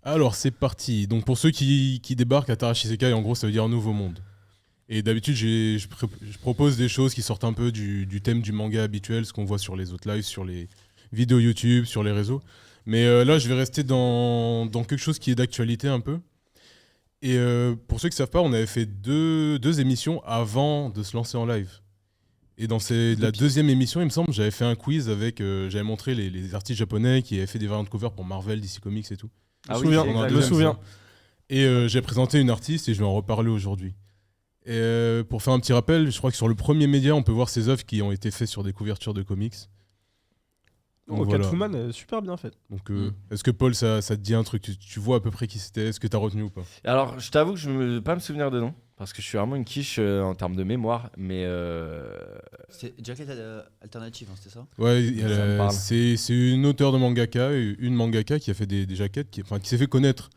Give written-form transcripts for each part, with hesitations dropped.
Alors, c'est parti. Donc, pour ceux qui débarquent, Atarashi Isekai, en gros, ça veut dire un nouveau monde. Et d'habitude, je propose des choses qui sortent un peu du thème du manga habituel, ce qu'on voit sur les autres lives, sur les vidéos YouTube, sur les réseaux. Mais là, je vais rester dans quelque chose qui est d'actualité un peu. Et pour ceux qui ne savent pas, on avait fait deux émissions avant de se lancer en live. Et dans la deuxième émission, il me semble, j'avais fait un quiz avec. J'avais montré les artistes japonais qui avaient fait des variantes cover pour Marvel, DC Comics et tout. Ah Je oui, me souviens, c'est Pendant un je me exact. deuxième souviens. Et j'ai présenté une artiste et je vais en reparler aujourd'hui. Et pour faire un petit rappel, je crois que sur le premier média, on peut voir ses œuvres qui ont été faites sur des couvertures de comics. Donc, Oh, voilà. Catwoman, super bien faite. Donc, est-ce que Paul, ça te dit un truc, tu vois à peu près qui c'était? Est-ce que tu as retenu ou pas? Alors, je t'avoue que je ne veux pas me souvenir de nom, parce que je suis vraiment une quiche en termes de mémoire, mais C'est Jacket Alternative, hein, c'était ça? Ouais, Ça me parle. c'est une auteure de mangaka, une mangaka qui a fait des jaquettes, qui s'est fait connaître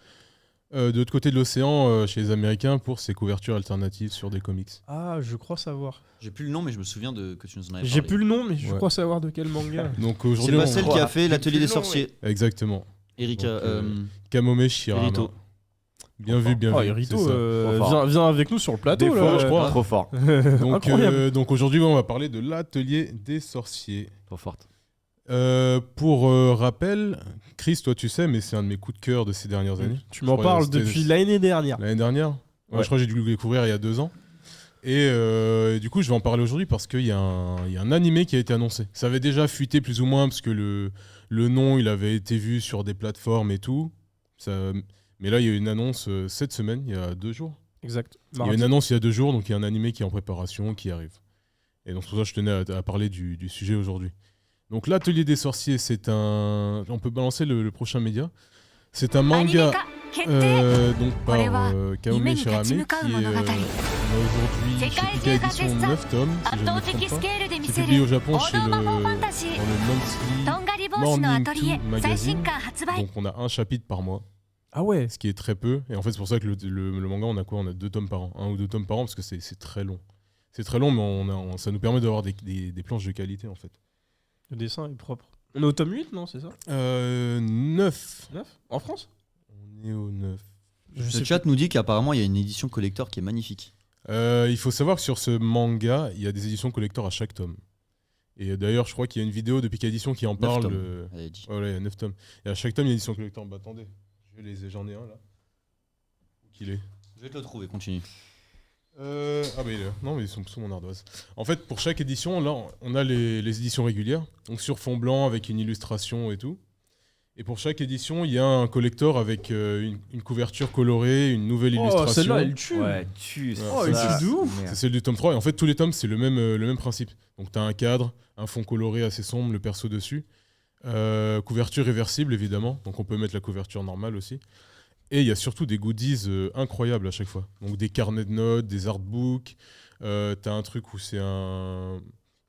de l'autre côté de l'océan chez les Américains pour ses couvertures alternatives sur des comics. Ah, je crois savoir. J'ai plus le nom, mais je me souviens que tu nous en avais J'ai parlé. plus le nom, mais je Ouais. crois savoir de quel manga. Donc C'est aujourd'hui, pas on- celle qui a fait J'ai l'atelier plus des le nom, sorciers. Exactement. Erika. Donc, Kamome Shirama. Irito. Bien vu, bien Oh, vu. Irito, c'est ça. Trop fort. viens avec nous sur le plateau. Des là. fois, je crois. trop fort, Donc, Incroyable. donc aujourd'hui, on va parler de l'atelier des sorciers. trop forte. Pour rappel, Chris, toi tu sais, mais c'est un de mes coups de cœur de ces dernières années. Tu m'en Ouais, parles c'était- depuis l'année dernière. L'année dernière. Ouais, Ouais. je crois que j'ai dû le découvrir il y a 2 ans. Et du coup, je vais en parler aujourd'hui parce qu'il y a un animé qui a été annoncé. Ça avait déjà fuité plus ou moins parce que le nom, il avait été vu sur des plateformes et tout. Mais là, il y a eu une annonce cette semaine, il y a 2 jours. Exact. Il y a eu une annonce il y a 2 jours, donc il y a un animé qui est en préparation, qui arrive. Et donc, c'est pour ça que je tenais à parler du sujet aujourd'hui. Donc, l'Atelier des sorciers, c'est un. On peut balancer le prochain média. C'est un manga donc par Kaome Shirame qui est. On a aujourd'hui chez Pika Édition 9 tomes, si je ne me trompe pas. C'est publié au Japon dans le Monthly Morning 2 Magazine. Donc, on a un chapitre par mois, Ah ouais. ce qui est très peu. Et en fait, c'est pour ça que le manga, on a quoi? On a 2 tomes par an. 1 ou 2 tomes par an parce que c'est très long. C'est très long, mais ça nous permet d'avoir des planches de qualité en fait. Le dessin est propre. On est au tome 8, non, c'est ça 9. 9 En France On est au 9. Je Le sais chat nous dit qu'apparemment il y a une édition collector qui est magnifique. Il faut savoir que sur ce manga, il y a des éditions collector à chaque tome. Et d'ailleurs, je crois qu'il y a une vidéo de Pika Édition qui en 9 parle. tomes, elle a dit. Ouais, il y a 9 tomes. Et à chaque tome, il y a une édition collector. Bah attendez, j'en ai un là. Où qu'il est? Je vais te le trouver, continue. Ah bah il est là. Non, mais ils sont sous mon ardoise. En fait, pour chaque édition, là, on a les éditions régulières. Donc sur fond blanc avec une illustration et tout. Et pour chaque édition, il y a un collector avec une couverture colorée, une nouvelle Oh, illustration. celle-là, elle tue. Ouais, tu. Oh, il tue de ouf. C'est celle du tome 3. Et en fait, tous les tomes, c'est le même principe. Donc, tu as un cadre, un fond coloré assez sombre, le perso dessus. Couverture réversible, évidemment. Donc, on peut mettre la couverture normale aussi. Et il y a surtout des goodies incroyables à chaque fois. Donc, des carnets de notes, des artbooks. Tu as un truc où c'est un.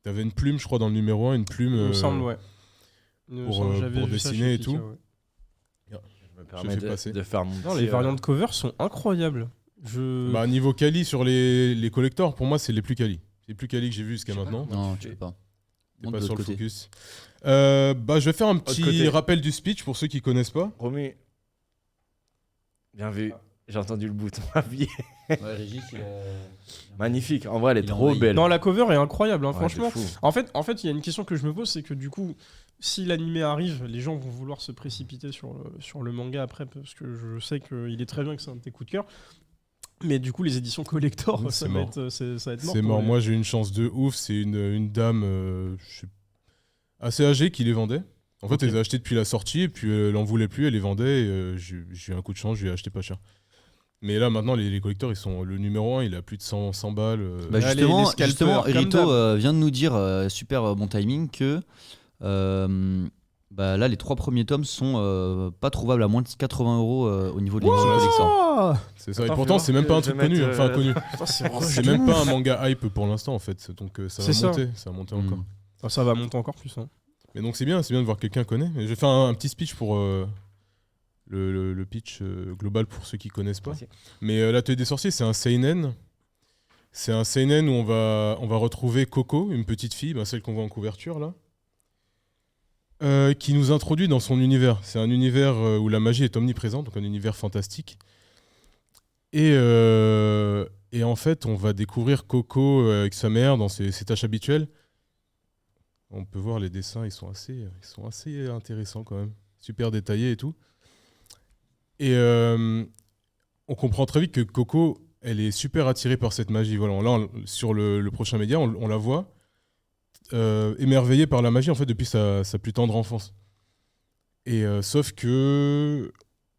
Tu avais une plume, je crois, dans le numéro 1, une plume. Il me semble, ouais. Il me pour, semble, j'avais pour vu ça dessiner chez et tout. Pika, ouais. Je me permets fais passer. de faire mon Non, petit, les variantes cover sont incroyables. Bah, niveau quali sur les collectors, pour moi, c'est les plus quali. C'est les plus quali que j'ai vu jusqu'à maintenant. Non, tu peux pas. T'es Monte pas de sur le l'autre côté. focus. Bah, je vais faire un Autre petit côté. rappel du speech pour ceux qui connaissent pas. Romy. Bien vu. J'ai entendu le bouton appuyer. Ouais, Régis, il a... Magnifique. En vrai, elle est Il a trop envahi. belle. Non, la cover est incroyable, hein, Ouais, franchement. de fou. En fait, il y a une question que je me pose, c'est que du coup, si l'animé arrive, les gens vont vouloir se précipiter sur le manga après, parce que je sais qu'il est très bien, que c'est un de tes coups de cœur. Mais du coup, les éditions collector, Oui, ça c'est va mort. être mort. C'est pour mort. les- Moi, j'ai eu une chance de ouf. C'est une dame assez âgée qui les vendait. En fait, Ok. elle les a achetées depuis la sortie et puis elle en voulait plus, elle les vendait. Et, j'ai eu un coup de chance, je lui ai acheté pas cher. Mais là, maintenant, les collecteurs, le numéro 1, il a plus de 100 balles. Bah Allez, justement, les scalpers, justement, comme Rito d'hab. vient de nous dire, super bon timing, que bah, là les 3 premiers tomes sont pas trouvables à moins de 80 € au niveau de l'édition collector. Oh C'est ça. Et Attends, pourtant, fais c'est même pas un je vais truc connu. mettre, Enfin, connu. Putain, c'est rush C'est de même ouf. pas un manga hype pour l'instant, en fait. Donc, ça va C'est ça. monter. Ça va monter encore. Mm. Ah, ça va monter encore plus. Hein. Mais donc, c'est bien de voir que quelqu'un connaît. Et je vais faire un petit speech pour le pitch global pour ceux qui connaissent pas. Merci. Mais l'Atelier des sorciers, c'est un seinen. C'est un seinen où on va retrouver Coco, une petite fille, celle qu'on voit en couverture là. Qui nous introduit dans son univers. C'est un univers où la magie est omniprésente, donc un univers fantastique. Et en fait, on va découvrir Coco avec sa mère dans ses tâches habituelles. On peut voir les dessins, ils sont assez intéressants quand même. Super détaillés et tout. Et on comprend très vite que Coco, elle est super attirée par cette magie. Voilà, là, sur le prochain média, on la voit émerveillée par la magie en fait depuis sa plus tendre enfance. Et sauf que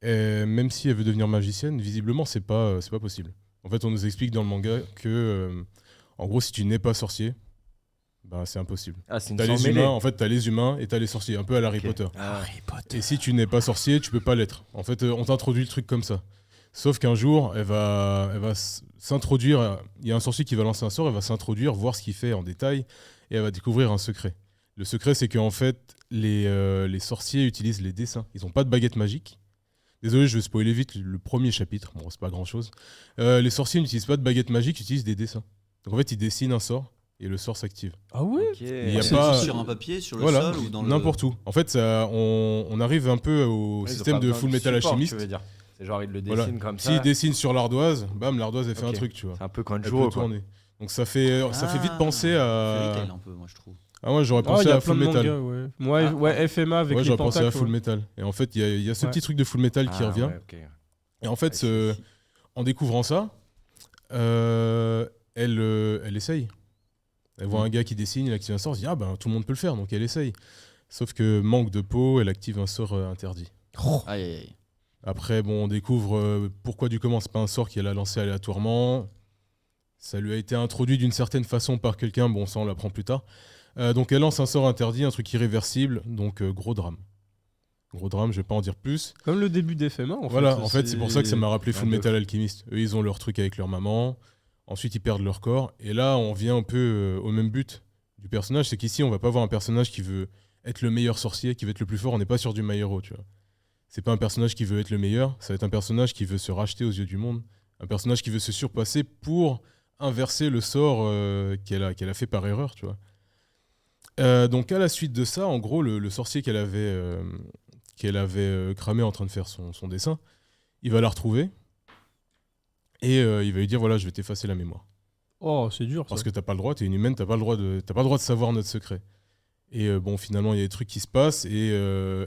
même si elle veut devenir magicienne, visiblement c'est pas possible. En fait, on nous explique dans le manga que en gros, si tu n'es pas sorcier, bah c'est impossible. Ah, c'est une T'as les sans-mêlée. humains, en fait, t'as les humains et t'as les sorciers, un peu à la Harry Ok. Potter. Ah. Et si tu n'es pas sorcier, tu peux pas l'être. En fait, on t'introduit le truc comme ça. Sauf qu'un jour, elle va s'introduire. Il y a un sorcier qui va lancer un sort, elle va s'introduire, voir ce qu'il fait en détail, et elle va découvrir un secret. Le secret, c'est qu'en fait, les sorciers utilisent les dessins. Ils n'ont pas de baguette magique. Désolé, je vais spoiler vite le premier chapitre. Bon, c'est pas grand-chose. Les sorciers n'utilisent pas de baguette magique, ils utilisent des dessins. Donc en fait, ils dessinent un sort, et le sort s'active. Ah ouais. Ok. Il y a C'est pas- sur un papier, sur le Voilà, sol ou dans le. n'importe où. En fait, on arrive un peu au Ouais, ils ont système pas de besoin Full Metal support, Alchemist. tu veux dire. C'est genre, ils le Voilà. dessinent comme S'il ça. dessine sur l'ardoise, bam, l'ardoise, elle fait Ok. un truc, tu vois. C'est un peu quand Elle je peut joue, quoi. tourner. Donc ça fait vite penser Fairy à... Tail un peu, moi je trouve. Ah ouais, j'aurais Ah, pensé il y a à plein Full de Metal. mangas, ouais. Ouais, Ah. ouais, FMA avec Ouais, les j'aurais pensé à tentacles. Full ouais. Metal. Et en fait, il y a ce Ouais. petit truc de Full Metal qui Ah, revient. ouais, ok. Et en fait, Ouais, en découvrant ça, elle essaye. Elle voit un gars qui dessine, il active un sort, elle se dit ah ben tout le monde peut le faire, donc elle essaye. Sauf que manque de peau, elle active un sort interdit. Aïe, aïe, aïe. Après, bon, on découvre pourquoi du comment c'est pas un sort qu'elle a lancé aléatoirement. Ça lui a été introduit d'une certaine façon par quelqu'un, bon ça on l'apprend plus tard. Donc elle lance un sort interdit, un truc irréversible, donc gros drame. Gros drame, je vais pas en dire plus. Comme le début d'FMA, en Voilà, fait. en fait c'est pour ça que ça m'a rappelé un Full peu. Metal Alchemist. Eux ils ont leur truc avec leur maman, ensuite ils perdent leur corps, et là on vient un peu au même but du personnage, c'est qu'ici on va pas voir un personnage qui veut être le meilleur sorcier, qui veut être le plus fort, on n'est pas sur du My Hero, tu vois. C'est pas un personnage qui veut être le meilleur, ça va être un personnage qui veut se racheter aux yeux du monde, un personnage qui veut se surpasser pour inverser le sort qu'elle a fait par erreur, tu vois. Donc à la suite de ça, en gros, le sorcier qu'elle avait cramé en train de faire son dessin, il va la retrouver et il va lui dire voilà, je vais t'effacer la mémoire. Oh, c'est dur. Parce Ça. que t'as pas le droit, t'es une humaine, t'as pas le droit de savoir notre secret. Et bon, finalement, il y a des trucs qui se passent et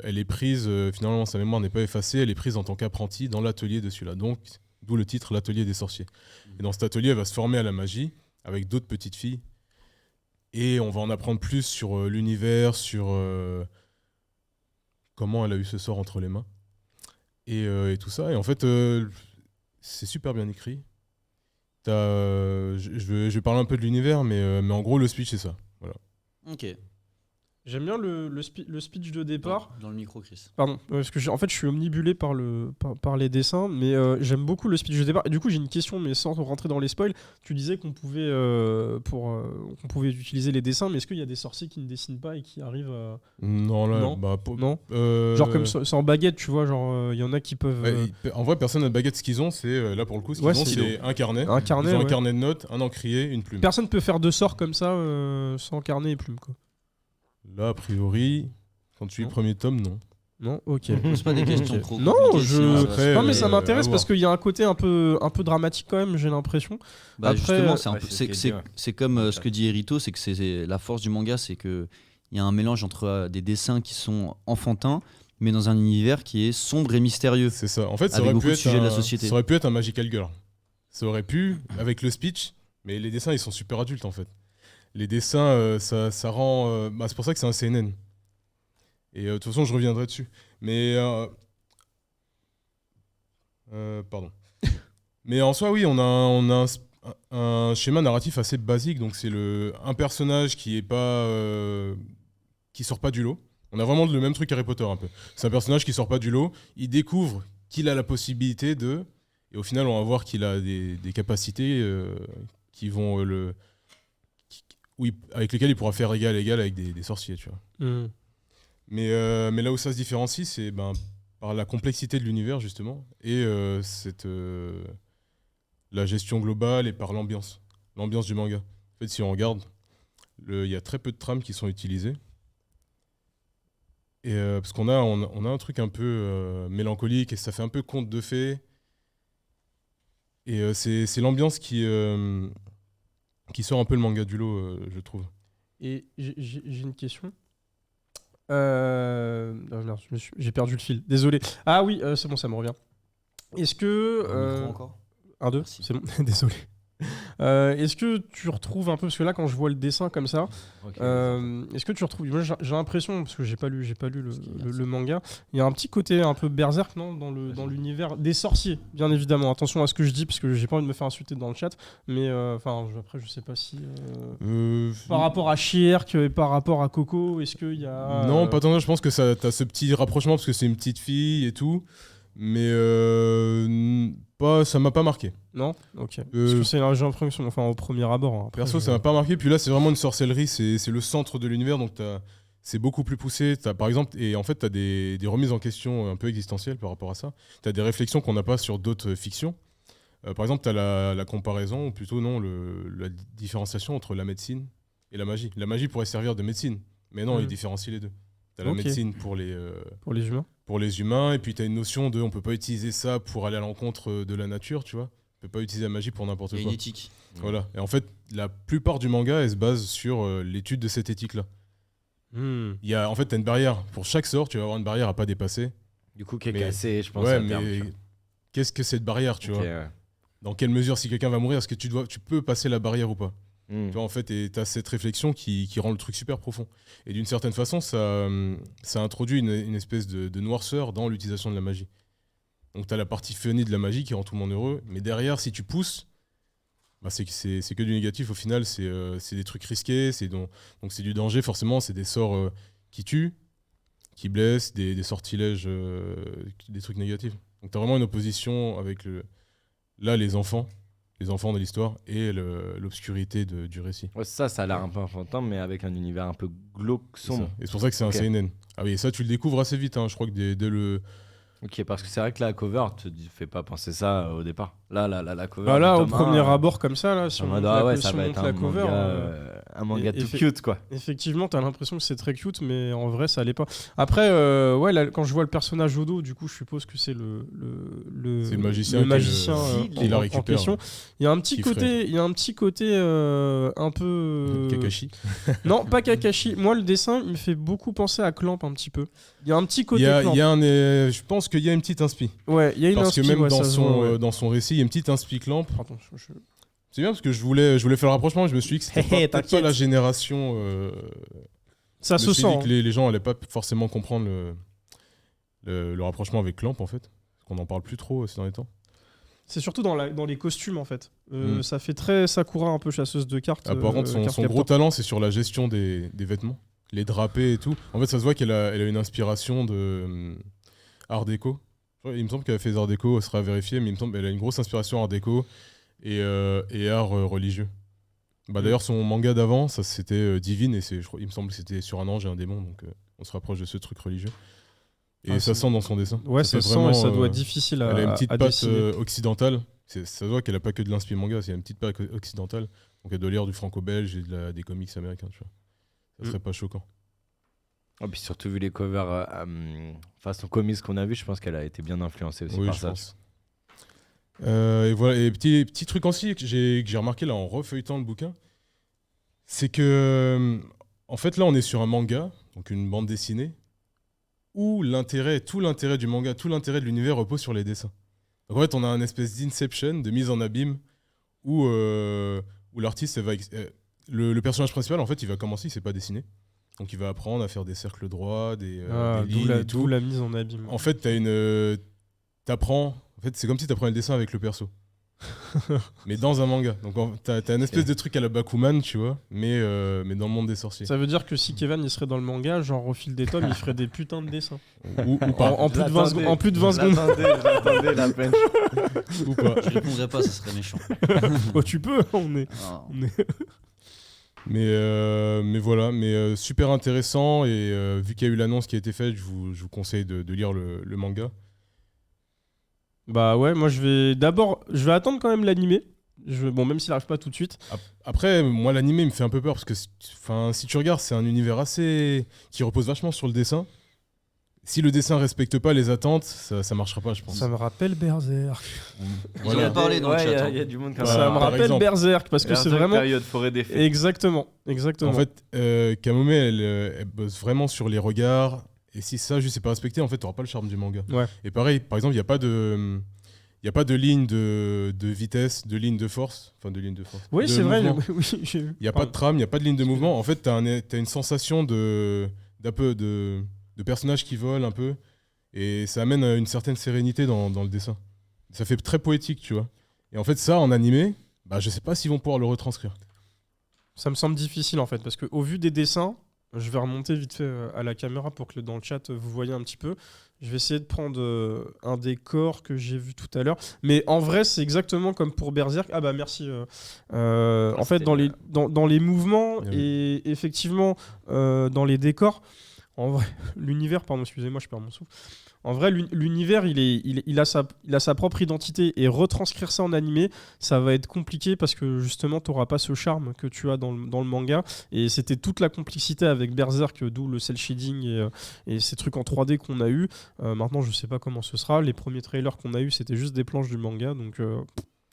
elle est prise, finalement, sa mémoire n'est pas effacée, elle est prise en tant qu'apprentie dans l'atelier de celui-là. Donc, d'où le titre, l'atelier des sorciers. Et dans cet atelier, elle va se former à la magie avec d'autres petites filles. Et on va en apprendre plus sur l'univers, sur comment elle a eu ce sort entre les mains. Et tout ça. Et en fait, c'est super bien écrit. Je vais parler un peu de l'univers, mais en gros, le speech, c'est ça. Voilà. Ok. J'aime bien le speech de départ. Dans le micro, Chris. Pardon, parce que en fait, je suis omnibulé par les dessins, mais j'aime beaucoup le speech de départ. Et du coup, j'ai une question, mais sans rentrer dans les spoils. Tu disais qu'on pouvait, qu'on pouvait utiliser les dessins, mais est-ce qu'il y a des sorciers qui ne dessinent pas et qui arrivent à... Non, là, Non. bah, Non Genre comme c'est en baguette, tu vois, genre il y en a qui peuvent... ouais, en vrai, personne n'a de baguette. Ce qu'ils ont, c'est là pour le coup, ce qu'ils Ouais, ont, c'est- c'est un carnet. un carnet, Ils ont un ouais. carnet de notes, un encrier, une plume. Personne peut faire de sorts comme ça sans carnet et plume, quoi. Là, a priori, quand tu lis le Non. premier tome, non. Non, ok. Pose pas des questions Ok. trop Non, compliquées, je- sinon ça va Après, Non, mais ça à m'intéresse voir. parce qu'il y a un côté un peu dramatique quand même, j'ai l'impression. Bah Après, justement, c'est un ouais, peu- c'est ce c'est qu'il c'est- dit, ouais. c'est comme ce que dit Erito, c'est que c'est la force du manga, c'est que il y a un mélange entre des dessins qui sont enfantins, mais dans un univers qui est sombre et mystérieux. C'est ça. En fait, ça Avec aurait, beaucoup pu de être sujets de la un, société. ça aurait pu être un Magical Girl. Ça aurait pu, avec le speech, mais les dessins, ils sont super adultes en fait. Les dessins, ça rend. C'est pour ça que c'est un CNN. Et de toute façon, je reviendrai dessus. Mais. Pardon. Mais en soi, oui, on a un schéma narratif assez basique. Donc, c'est un personnage qui sort pas du lot. On a vraiment le même truc Harry Potter un peu. C'est un personnage qui sort pas du lot. Il découvre qu'il a la possibilité de. Et au final, on va voir qu'il a des capacités qui vont avec lesquelles il pourra faire égal à égal avec des sorciers, tu vois. Hmm. Mais là où ça se différencie, c'est par la complexité de l'univers, justement, et la gestion globale et par l'ambiance du manga. En fait, si on regarde, il y a très peu de trames qui sont utilisées. Et parce qu'on a un truc un peu mélancolique et ça fait un peu conte de fées. Et c'est l'ambiance qui sort un peu le manga du lot, je trouve. Et j'ai une question. Non, merde, j'ai perdu le fil. Désolé. Ah oui, c'est bon, ça me revient. Est-ce que... Encore 1, 2, Merci. c'est bon, désolé. Est-ce que tu retrouves un peu, parce que là quand je vois le dessin comme ça, Ok. est-ce que tu retrouves, moi j'ai l'impression, parce que j'ai pas lu le manga, il y a un petit côté un peu berserk, non, dans l'univers des sorciers, bien évidemment. Attention à ce que je dis, parce que j'ai pas envie de me faire insulter dans le chat, mais enfin après je sais pas si par rapport à She-Hulk et par rapport à Coco, est-ce qu'il y a Non, pas tant. Je pense que t'as ce petit rapprochement parce que c'est une petite fille et tout. Mais ça m'a pas marqué. Non, ok. Parce que c'est j'ai l'impression, enfin au premier abord. Hein. Après, Perso, ça m'a pas marqué. Puis là, c'est vraiment une sorcellerie. C'est le centre de l'univers. Donc c'est beaucoup plus poussé. Par exemple, et en fait, t'as des remises en question un peu existentielles par rapport à ça. T'as des réflexions qu'on n'a pas sur d'autres fictions. Par exemple, t'as la comparaison, ou plutôt non, la différenciation entre la médecine et la magie. La magie pourrait servir de médecine. Mais non, il différencie les deux. T'as la Ok. médecine pour les humains. pour les humains, et puis tu as une notion de on peut pas utiliser ça pour aller à l'encontre de la nature, tu vois. On peut pas utiliser la magie pour n'importe Il y a quoi. une éthique. Voilà. Et en fait, la plupart du manga, elle se base sur l'étude de cette éthique-là. En fait, tu as une barrière. Pour chaque sort, tu vas avoir une barrière à pas dépasser. Du coup, qui est Mais- cassé, je pense. Ouais, à mais terme, tu vois. qu'est-ce que cette barrière, tu Ok, vois ouais. Dans quelle mesure, si quelqu'un va mourir, est-ce que tu peux passer la barrière ou pas Hmm. Tu vois, en fait, tu as cette réflexion qui rend le truc super profond. Et d'une certaine façon, ça introduit une espèce de noirceur dans l'utilisation de la magie. Donc, tu as la partie funny de la magie qui rend tout le monde heureux. Mais derrière, si tu pousses, bah, c'est que du négatif au final. C'est des trucs risqués. Donc, c'est du danger, forcément. C'est des sorts qui tuent, qui blessent, des sortilèges, des trucs négatifs. Donc, tu as vraiment une opposition avec là, les enfants de l'histoire et l'obscurité du récit. Ouais, ça a l'air un peu enfantin, mais avec un univers un peu glauque, C'est sombre. ça. Et c'est pour ça que c'est Ok. un seinen. Ah oui, et ça tu le découvres assez vite, hein. Je crois que dès le... Ok, parce que c'est vrai que la cover te fait pas penser ça au départ. Là, la cover. Bah là, du au tome premier 1, abord comme ça, là, si en on mode, monte ah la, ouais, si ça on va monte être la un cover, manga et- tout cute, quoi. effectivement, t'as l'impression que c'est très cute, mais en vrai, ça l'est pas. Après, ouais, là, quand je vois le personnage au dos, du coup, je suppose que c'est C'est le magicien qui la en récupère. question. Il y a un petit Qui côté, un peu. Kakashi. Non, pas Kakashi. Moi, le dessin, il me fait beaucoup penser à Clamp un petit peu. Il y a un petit Il côté y a, Clamp. je pense qu'il y a une petite inspi. Ouais, il y a une Parce que inspi, même ouais, dans, ça se voit, ouais. dans son récit, il y a une petite inspi Clamp. Pardon, C'est bien parce que je voulais faire le rapprochement, mais je me suis dit que c'était peut-être pas T'inquiète. la génération... Ça je se me suis sent. dit hein. que les gens allaient pas forcément comprendre le rapprochement avec Clamp, en fait. Parce qu'on n'en parle plus trop ces derniers temps. C'est surtout dans les costumes en fait. Mm. Ça fait très Sakura un peu chasseuse de cartes. Ah, par contre, son carte gros captor. talent, c'est sur la gestion des vêtements, les drapés et tout. En fait, ça se voit elle a une inspiration de Art déco. Il me semble qu'elle a fait des Art déco, ça sera vérifié, mais il me semble qu'elle a une grosse inspiration Art déco et art religieux. Bah, d'ailleurs, son manga d'avant, ça c'était Divine, et il me semble que c'était sur un ange et un démon, donc on se rapproche de ce truc religieux. Et Ah, ça c'est- sent dans son dessin. Ouais, ça fait sent vraiment, et ça doit être difficile à elle a une petite à patte dessiner. occidentale. Ça se voit qu'elle a pas que de l'inspi manga, c'est une petite patte occidentale. Donc elle doit lire du franco-belge et des comics américains, tu vois. Ça serait pas choquant. Et puis surtout, vu les covers façon comics qu'on a vu, je pense qu'elle a été bien influencée aussi Oui, par je ça. pense. Et voilà, et petit truc aussi que j'ai remarqué là en refeuilletant le bouquin, c'est que en fait là on est sur un manga, donc une bande dessinée, où tout l'intérêt du manga, tout l'intérêt de l'univers repose sur les dessins. Donc en fait on a un espèce d'inception, de mise en abîme, où l'artiste, le personnage principal en fait il va commencer, il sait pas dessiner. Donc il va apprendre à faire des cercles droits, des lignes et tout. D'où la mise en abîme. En fait, t'apprends. En fait, c'est comme si t'apprenais le dessin avec le perso. Mais dans un manga. Donc t'as une espèce de truc à la Bakuman, tu vois, mais dans le monde des sorciers. Ça veut dire que si Kevin il serait dans le manga, genre au fil des tomes, il ferait des putains de dessins. Ou pas. En plus de 20 secondes. En plus de 20 secondes. J'attendais la peine. Ou pas. Je répondrais pas, ça serait méchant. Oh, tu peux, on est. Ah. Mais voilà, super intéressant. Et vu qu'il y a eu l'annonce qui a été faite, je vous conseille de lire le manga. Bah ouais, moi je vais attendre quand même l'animé. Bon, même s'il arrive pas tout de suite. Après, moi, l'animé me fait un peu peur parce que si tu regardes, c'est un univers qui repose vachement sur le dessin. si le dessin respecte pas les attentes, ça marchera pas, je pense. Ça me rappelle Berserk. Ils en ont parlé dans le chat. Il y a du monde comme Bah, ça me par rappelle exemple. Berserk parce que c'est vraiment. période forêt des fées. Exactement. En fait, Kamome, elle bosse vraiment sur les regards. Et si ça, juste, c'est pas respecté, en fait, t'auras pas le charme du manga. Ouais. Et pareil, par exemple, il n'y a pas de ligne de vitesse, de ligne de force. Enfin, de ligne de force. Oui, de c'est vrai. mouvement. Oui, j'ai vu. Il n'y a pas de trame, il n'y a pas de ligne de mouvement. En fait, t'as une sensation d'un peu de personnages qui volent un peu. Et ça amène une certaine sérénité dans le dessin. Ça fait très poétique, tu vois. Et en fait, ça, en animé, bah, je sais pas s'ils vont pouvoir le retranscrire. Ça me semble difficile en fait, parce qu'au vu des dessins, je vais remonter vite fait à la caméra pour que dans le chat vous voyez un petit peu. Je vais essayer de prendre un décor que j'ai vu tout à l'heure. Mais en vrai, c'est exactement comme pour Berserk. Ah bah merci. En fait, dans les mouvements Bien et effectivement dans les décors, en vrai, l'univers, pardon, excusez-moi, je perds mon souffle. En vrai, l'univers, il a sa propre identité et retranscrire ça en animé, ça va être compliqué parce que justement, tu n'auras pas ce charme que tu as dans le manga. Et c'était toute la complexité avec Berserk, d'où le cel shading et ces trucs en 3D qu'on a eu. Maintenant, je sais pas comment ce sera. Les premiers trailers qu'on a eu, c'était juste des planches du manga, donc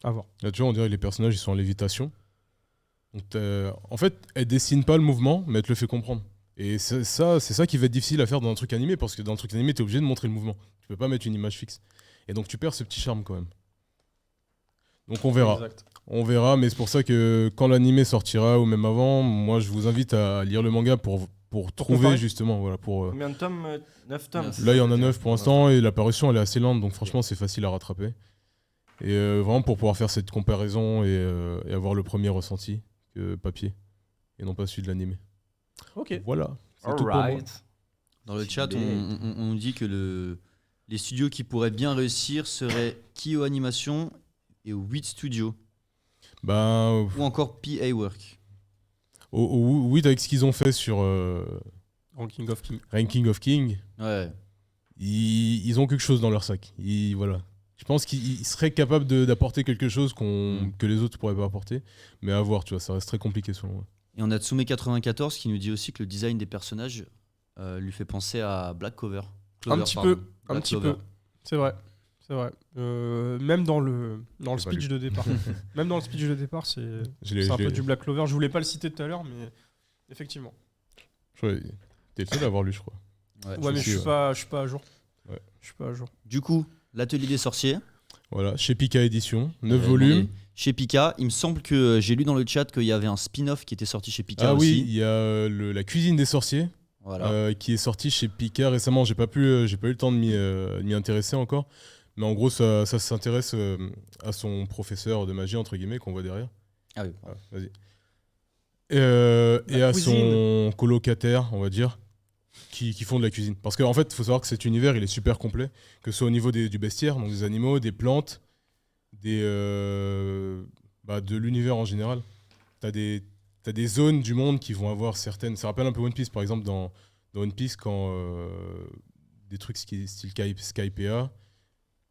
à voir. Là, tu vois, on dirait que les personnages, ils sont en lévitation. Donc, en fait, elle dessine pas le mouvement, mais elle te le fait comprendre. Et c'est ça qui va être difficile à faire dans un truc animé, parce que dans un truc animé, tu es obligé de montrer le mouvement. Tu peux pas mettre une image fixe. Et donc tu perds ce petit charme quand même. Donc on verra. Exact. On verra, mais c'est pour ça que quand l'animé sortira, ou même avant, moi je vous invite à lire le manga pour trouver comparer. justement. Voilà, Combien de tomes 9 tomes. Là il y en a 9 pour l'instant, et la parution elle est assez lente, donc franchement c'est facile à rattraper. Et vraiment pour pouvoir faire cette comparaison et avoir le premier ressenti que papier, et non pas celui de l'animé. Ok. Voilà. C'est tout pour moi. Alright. Dans le chat, on nous dit que les studios qui pourraient bien réussir seraient Kyo Animation et 8 Studios, Ben, ou encore PA Work. oui, avec ce qu'ils ont fait sur Ranking of King. Ranking of King, Ouais. ils ont quelque chose dans leur sac. Voilà. Je pense qu'ils seraient capables d'apporter quelque chose que les autres pourraient pas apporter. Mais à voir, tu vois, ça reste très compliqué selon moi. Et on a Tsume94 qui nous dit aussi que le design des personnages lui fait penser à Black Clover. Un petit peu. Clover. C'est vrai. C'est vrai. Même dans le pas speech lu. de départ. Même dans le speech de départ, c'est Je l'ai- un je l'ai- peu du Black Clover. Je voulais pas le citer tout à l'heure, mais effectivement. T'es le seul à avoir lu, je crois. Ouais, mais aussi, je suis pas à jour. Ouais. Je suis pas à jour. Du coup, l'Atelier des Sorciers. Voilà, chez Pika Édition, 9 Euh, volumes. demandé Chez Pika. Il me semble que j'ai lu dans le chat qu'il y avait un spin-off qui était sorti chez Pika Ah aussi. oui, il y a la cuisine des sorciers Voilà. qui est sortie chez Pika récemment. J'ai pas eu le temps de m'y intéresser encore. Mais en gros, ça s'intéresse à son professeur de magie, entre guillemets, qu'on voit derrière. Ah oui. Voilà, vas-y. Et à son colocataire, on va dire, qui font de la cuisine. Parce qu'en fait, il faut savoir que cet univers, il est super complet, que ce soit au niveau du bestiaire, donc des animaux, des plantes, de l'univers en général. T'as des zones du monde qui vont avoir certaines... Ça rappelle un peu One Piece, par exemple, dans One Piece, quand des trucs style Skypea,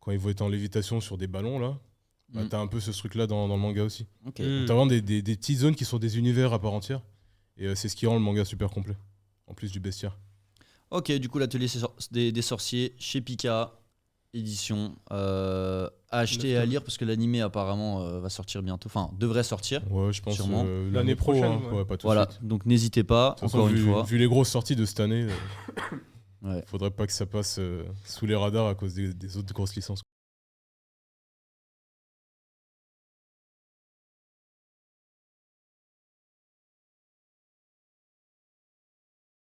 quand ils vont être en lévitation sur des ballons, là, bah, t'as un peu ce truc-là dans le manga aussi. Ok. T'as vraiment des petites zones qui sont des univers à part entière. Et c'est ce qui rend le manga super complet. En plus du bestiaire. Ok, du coup, l'Atelier des Sorciers chez Pika Édition. À acheter et à lire parce que l'animé apparemment va sortir bientôt. Enfin, devrait sortir. Ouais, je pense Sûrement. l'année pro, prochaine, hein. ouais. Ouais, pas tout de Voilà, suite. donc n'hésitez pas, De toute façon, encore une fois. vu les grosses sorties de cette année, Ouais. faudrait pas que ça passe sous les radars à cause des autres grosses licences.